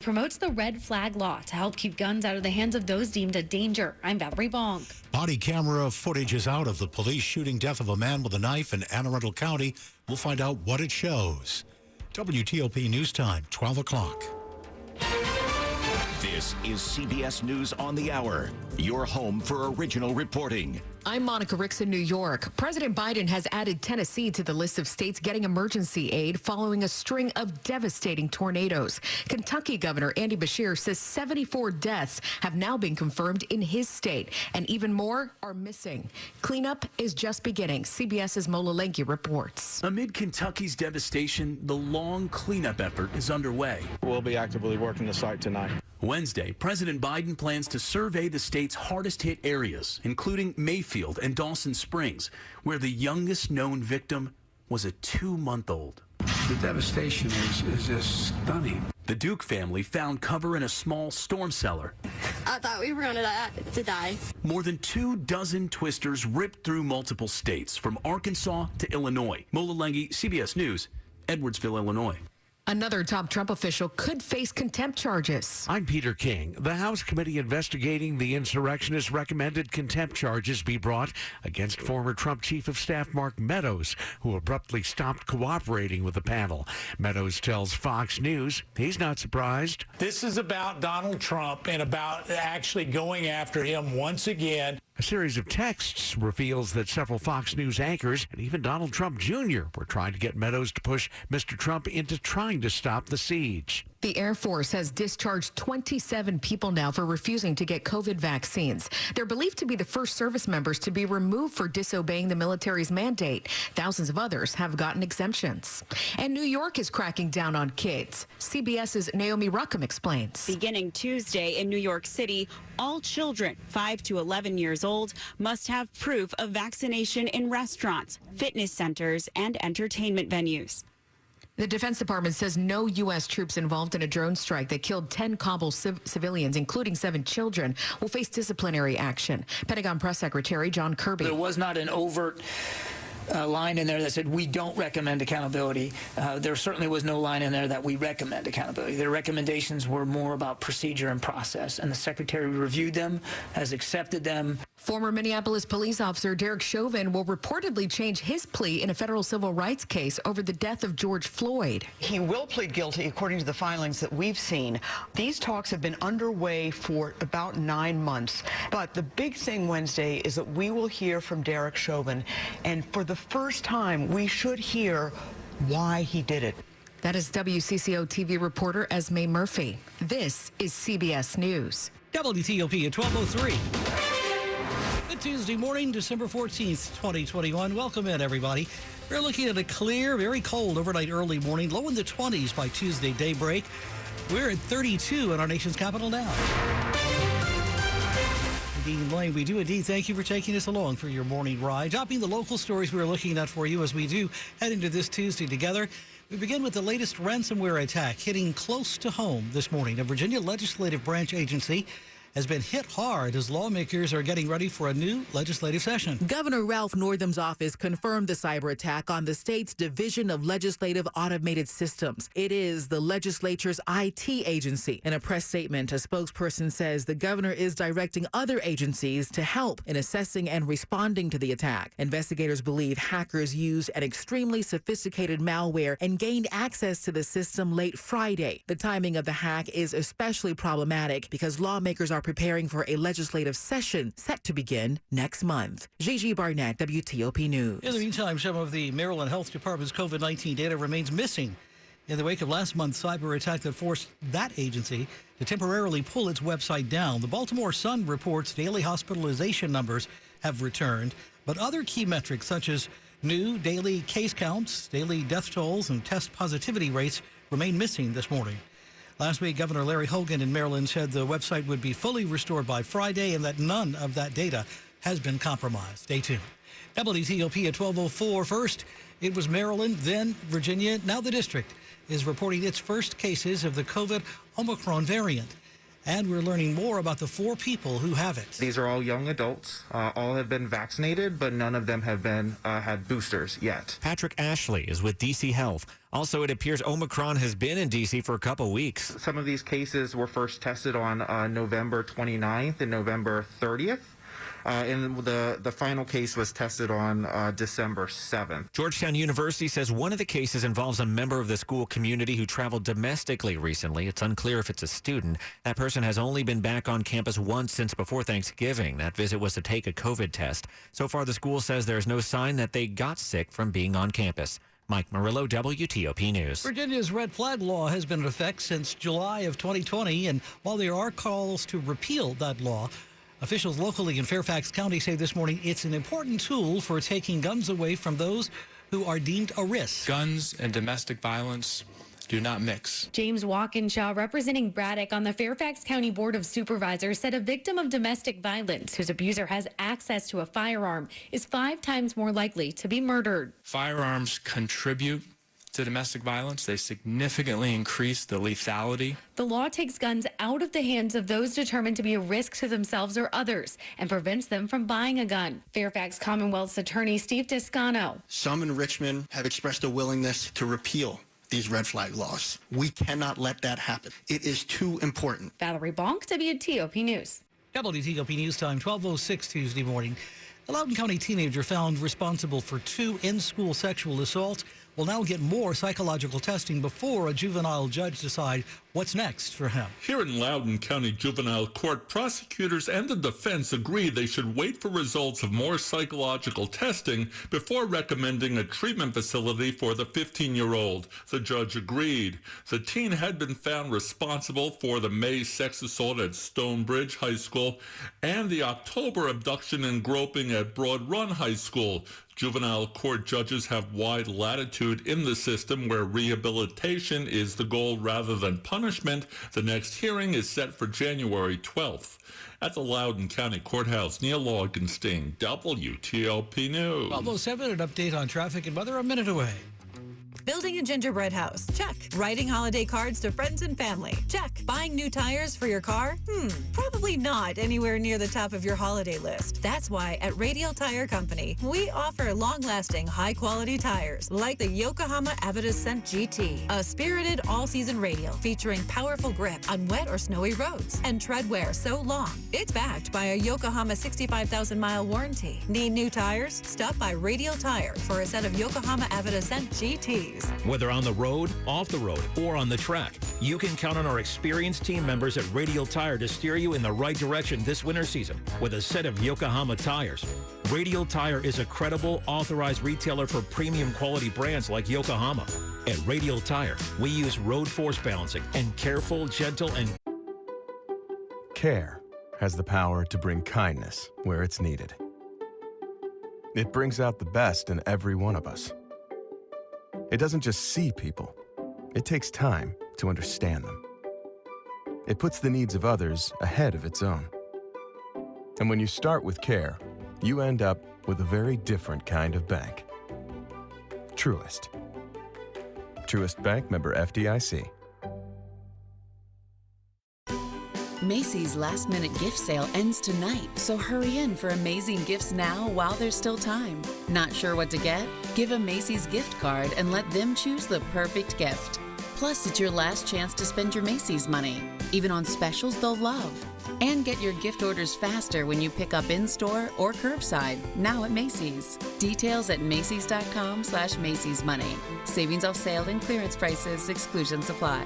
Promotes the red flag law to help keep guns out of the hands of those deemed a danger. I'm Valerie Bonk. Body camera footage is out of the police shooting death of a man with a knife in Anne Arundel County. We'll find out what it shows. WTOP News Time, 12 o'clock. This is CBS News on the Hour, your home for original reporting. I'm Monica Ricks in New York. President Biden has added Tennessee to the list of states getting emergency aid following a string of devastating tornadoes. Kentucky Governor Andy Beshear says 74 deaths have now been confirmed in his state, and even more are missing. Cleanup is just beginning. CBS's Mola Lenki reports. Amid Kentucky's devastation, the long cleanup effort is underway. We'll be actively working the site tonight. Wednesday, President Biden plans to survey the state's hardest hit areas, including Mayfield and Dawson Springs, where the youngest known victim was a 2-month-old. The devastation is just stunning. The Duke family found cover in a small storm cellar. I thought we were going to die. More than 24 twisters ripped through multiple states, from Arkansas to Illinois. Mola Lengi, CBS News, Edwardsville, Illinois. Another top Trump official could face contempt charges. I'm Peter King. The House committee investigating the insurrectionists recommended contempt charges be brought against former Trump chief of staff Mark Meadows, who abruptly stopped cooperating with the panel. Meadows tells Fox News he's not surprised. This is about Donald Trump and about actually going after him once again. A series of texts reveals that several Fox News anchors and even Donald Trump Jr. were trying to get Meadows to push Mr. Trump into trying to stop the siege. The Air Force has discharged 27 people now for refusing to get COVID vaccines. They're believed to be the first service members to be removed for disobeying the military's mandate. Thousands of others have gotten exemptions. And New York is cracking down on kids. CBS's Naomi Ruckham explains. Beginning Tuesday in New York City, all children 5 to 11 years old must have proof of vaccination in restaurants, fitness centers, and entertainment venues. The Defense Department says no U.S. troops involved in a drone strike that killed 10 Kabul civilians, including 7 children, will face disciplinary action. Pentagon Press Secretary John Kirby. There was not an overt line in there that said we don't recommend accountability. There certainly was no line in there that we recommend accountability. Their recommendations were more about procedure and process, and the Secretary reviewed them, has accepted them. Former Minneapolis police officer Derek Chauvin will reportedly change his plea in a federal civil rights case over the death of George Floyd. He will plead guilty, according to the filings that we've seen. These talks have been underway for about 9 months. But the big thing Wednesday is that we will hear from Derek Chauvin, and for the first time, we should hear why he did it. That is WCCO TV reporter Esme Murphy. This is CBS News. WTOP at 12:03. Good Tuesday morning, December 14th, 2021. Welcome in, everybody. We're looking at a clear, very cold overnight early morning, low in the 20s by Tuesday daybreak. We're at 32 in our nation's capital now. Dean Lane, we do indeed thank you for taking us along for your morning ride. Dropping the local stories we're looking at for you as we do head into this Tuesday together. We begin with the latest ransomware attack hitting close to home this morning. A Virginia legislative branch agency has been hit hard as lawmakers are getting ready for a new legislative session. Governor Ralph Northam's office confirmed the cyber attack on the state's Division of Legislative Automated Systems. It is the legislature's IT agency. In a press statement, a spokesperson says the governor is directing other agencies to help in assessing and responding to the attack. Investigators believe hackers used an extremely sophisticated malware and gained access to the system late Friday. The timing of the hack is especially problematic because lawmakers are preparing for a legislative session set to begin next month. Gigi Barnett, WTOP News. In the meantime, some of the Maryland Health Department's COVID-19 data remains missing in the wake of last month's cyber attack that forced that agency to temporarily pull its website down. The Baltimore Sun reports daily hospitalization numbers have returned, but other key metrics such as new daily case counts, daily death tolls, and test positivity rates remain missing this morning. Last week, Governor Larry Hogan in Maryland said the website would be fully restored by Friday and that none of that data has been compromised. Stay tuned. WTOP at 12:04. First, it was Maryland, then Virginia. Now the district is reporting its first cases of the COVID Omicron variant. And we're learning more about the 4 people who have it. These are all young adults. All have been vaccinated, but none of them have been had boosters yet. Patrick Ashley is with DC Health. Also, it appears Omicron has been in DC for a couple weeks. Some of these cases were first tested on November 29th and November 30th. And the final case was tested on December 7th. Georgetown University says one of the cases involves a member of the school community who traveled domestically recently. It's unclear if it's a student. That person has only been back on campus once since before Thanksgiving. That visit was to take a COVID test. So far, the school says there's no sign that they got sick from being on campus. Mike Murillo, WTOP News. Virginia's red flag law has been in effect since July of 2020, and while there are calls to repeal that law, officials locally in Fairfax County say this morning it's an important tool for taking guns away from those who are deemed a risk. Guns and domestic violence do not mix. James Walkinshaw, representing Braddock on the Fairfax County Board of Supervisors, said a victim of domestic violence whose abuser has access to a firearm is 5 times more likely to be murdered. Firearms contribute to domestic violence. They significantly increase the lethality. The law takes guns out of the hands of those determined to be a risk to themselves or others and prevents them from buying a gun. Fairfax Commonwealth's attorney Steve Toscano. Some in Richmond have expressed a willingness to repeal these red flag laws. We cannot let that happen. It is too important. Valerie Bonk, WTOP News. WTOP News Time, 12:06 Tuesday morning. A Loudoun County teenager found responsible for 2 in-school sexual assaults will now get more psychological testing before a juvenile judge decides what's next for him. Here in Loudoun County Juvenile Court, prosecutors and the defense agree they should wait for results of more psychological testing before recommending a treatment facility for the 15-year-old. The judge agreed. The teen had been found responsible for the May sex assault at Stonebridge High School and the October abduction and groping at Broad Run High School. Juvenile court judges have wide latitude in the system where rehabilitation is the goal rather than punishment. The next hearing is set for January 12th. At the Loudoun County Courthouse, Neil Augenstein, WTOP News. 12:07, an update on traffic and weather a minute away. Building a gingerbread house? Check. Writing holiday cards to friends and family? Check. Buying new tires for your car? Probably not anywhere near the top of your holiday list. That's why at Radial Tire Company, we offer long-lasting, high-quality tires like the Yokohama Avidascent GT, a spirited all-season radial featuring powerful grip on wet or snowy roads and tread wear so long. It's backed by a Yokohama 65,000-mile warranty. Need new tires? Stop by Radial Tire for a set of Yokohama Avidascent GTs. Whether on the road, off the road, or on the track, you can count on our experienced team members at Radial Tire to steer you in the right direction this winter season with a set of Yokohama tires. Radial Tire is a credible, authorized retailer for premium quality brands like Yokohama. At Radial Tire, we use road force balancing and careful, gentle, and... Care has the power to bring kindness where it's needed. It brings out the best in every one of us. It doesn't just see people. It takes time to understand them. It puts the needs of others ahead of its own. And when you start with care, you end up with a very different kind of bank. Truist. Truist Bank, member FDIC. Macy's last-minute gift sale ends tonight, so hurry in for amazing gifts now while there's still time. Not sure what to get? Give a Macy's gift card and let them choose the perfect gift. Plus, it's your last chance to spend your Macy's money, even on specials they'll love. And get your gift orders faster when you pick up in-store or curbside, now at Macy's. Details at macys.com/Macy's Money. Savings off sale and clearance prices, exclusions apply.